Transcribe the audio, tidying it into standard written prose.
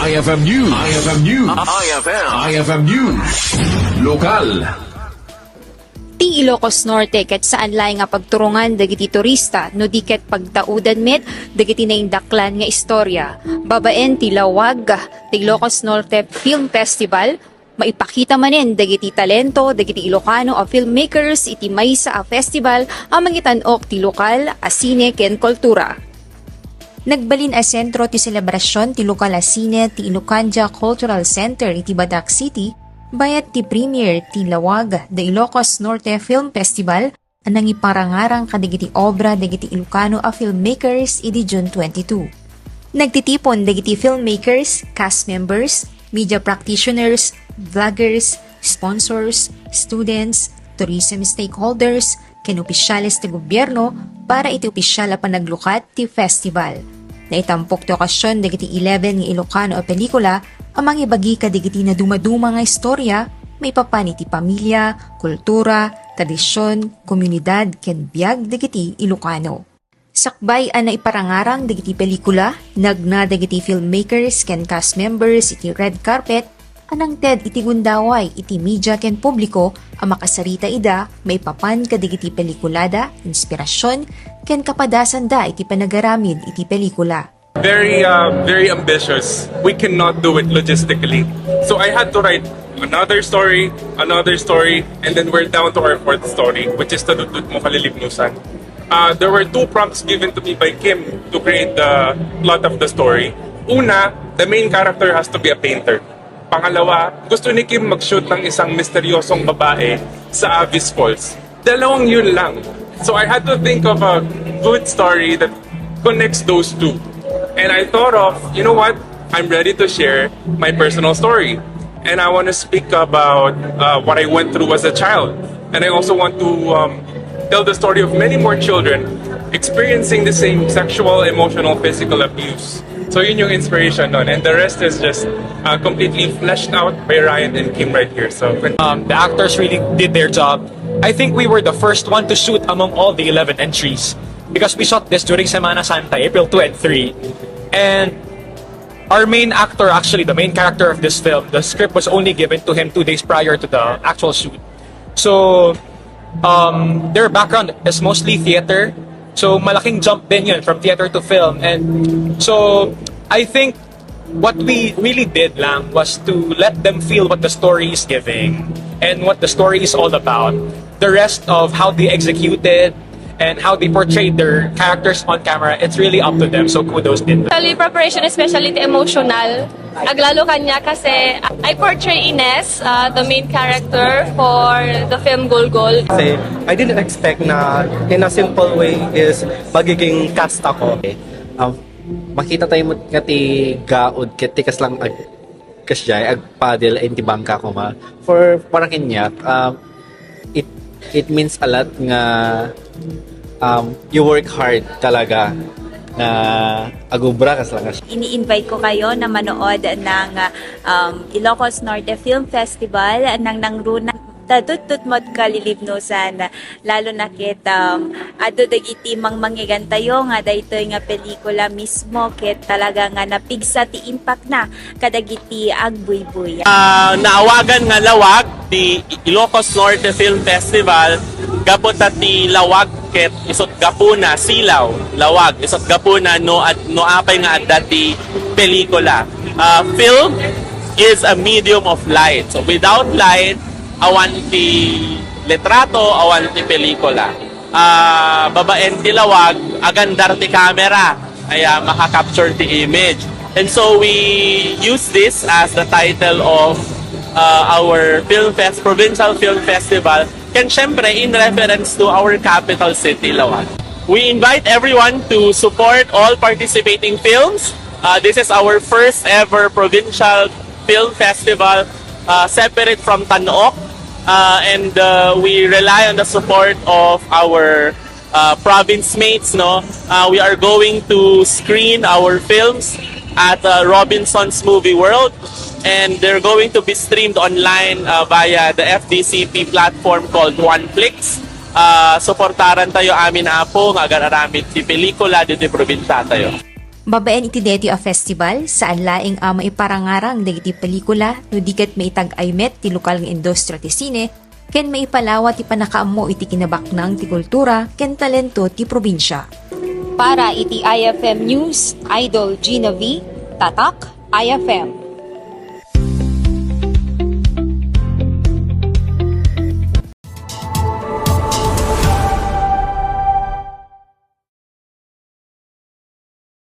IFM News. IFM News. IFM News. Lokal. Ti Ilocos Norte ket saan laing nga pagturungan dagiti turista no di ket pagtaudan met dagiti naindaklan nga istorya. Babaen ti Lawag ti Ilocos Norte Film Festival maipakita manen dagiti talento dagiti Ilokano a filmmakers iti maysa a festival ang mangitan-ok ti lokal a sine ken kultura. Nagbalin a sentro ti selebrasyon ti lokal a sine ti Ilocanja Cultural Center iti Badak City bayat ti premier ti Lawag the Ilocos Norte Film Festival anang iparangarang kadagiti obra dagiti Ilocano a filmmakers iti June 22. Nagtitipon dagiti filmmakers, cast members, media practitioners, vloggers, sponsors, students, tourism stakeholders, ken opisyales ti gobyerno para iti opisyal a panaglukat ti festival. Naitampok ti okasyon dagiti 11 nga Ilocano a pelikula amang ibagi kadagiti na dumaduma nga istorya may papan iti pamilya, kultura, tradisyon, komunidad ken biag dagiti Ilocano. Sakbay ana iparangarang dagiti pelikula, nagna dagiti filmmakers ken cast members iti red carpet anang ted iti gundaway iti media ken publiko ang makasarita ida may papan kadagiti pelikulada, inspirasyon ken kapadasan da iti panagaramid iti pelikula. Very ambitious. We cannot do it logistically. So I had to write another story, and then we're down to our fourth story, which is Tadutut Mo Kalilibnusan. There were two prompts given to me by Kim to create the plot of the story. Una, the main character has to be a painter. Pangalawa, gusto ni Kim mag-shoot ng isang misteryosong babae sa Avis Falls. Dalawang yun lang. So I had to think of a good story that connects those two. And I thought of, you know what? I'm ready to share my personal story. And I want to speak about what I went through as a child. And I also want to tell the story of many more children experiencing the same sexual, emotional, physical abuse. So yun yung inspiration nun. And the rest is just completely fleshed out by Ryan and Kim right here. So the actors really did their job. I think we were the first one to shoot among all the 11 entries because we shot this during Semana Santa, April 2 and 3. And our main actor, actually the main character of this film, the script was only given to him 2 days prior to the actual shoot. So their background is mostly theater. So malaking jump din yun from theater to film. And so I think what we really did lang was to let them feel what the story is giving and what the story is all about. The rest of how they executed and how they portrayed their characters on camera, it's really up to them. So kudos din. Actually, preparation, especially the emotional, aglalo kanya kasi I portray Ines, the main character for the film Golgol. Kasi I didn't expect na in a simple way is magiging cast ako. Makita tayo mo kati gaod kiti kas lang kasyay ag padel and tibangka ko ma for parang kinyak it means a lot nga you work hard talaga na agubra kas lang. Ini-invite ko kayo na manood ng Ilocos Norte Film Festival ng nangruna Tadutut Mo't Kalilibnusan, lalo na ket ado dagiti mangmanggigan tayo nga daytoy nga pelikula mismo ket talaga nga napigsa ti impact na kadagiti agbuybuy. Naawagan nga Lawag di Ilocos Norte Film Festival gapot ti Lawag ket isot gapuna silaw Lawag isot gapuna no apay nga adda ti pelikula. Film is a medium of light. So without light awan ti litrato, awan ti pelikula. Babaen ti Lawag, agandar ti camera, ay maka-capture ti image. And so we use this as the title of our Provincial Film Festival, and syempre in reference to our capital city, Lawag. We invite everyone to support all participating films. This is our first ever Provincial Film Festival, separate from Tanook. And we rely on the support of our province mates. We are going to screen our films at Robinson's Movie World, and they're going to be streamed online via the FDCP platform called OneFlix. Suportaran tayo amin na po nga agararamid ti pelikula dito probinsya tayo. Babaen iti deti a festival, saan laing maiparangarang dagiti pelikula no diket maitag-ay met ti lokal nga industriya ti sine, ken maipalawa ti panakaammo iti kinabaknang ti kultura ken talento ti probinsya. Para iti IFM News, Idol Gina V, Tatak, IFM.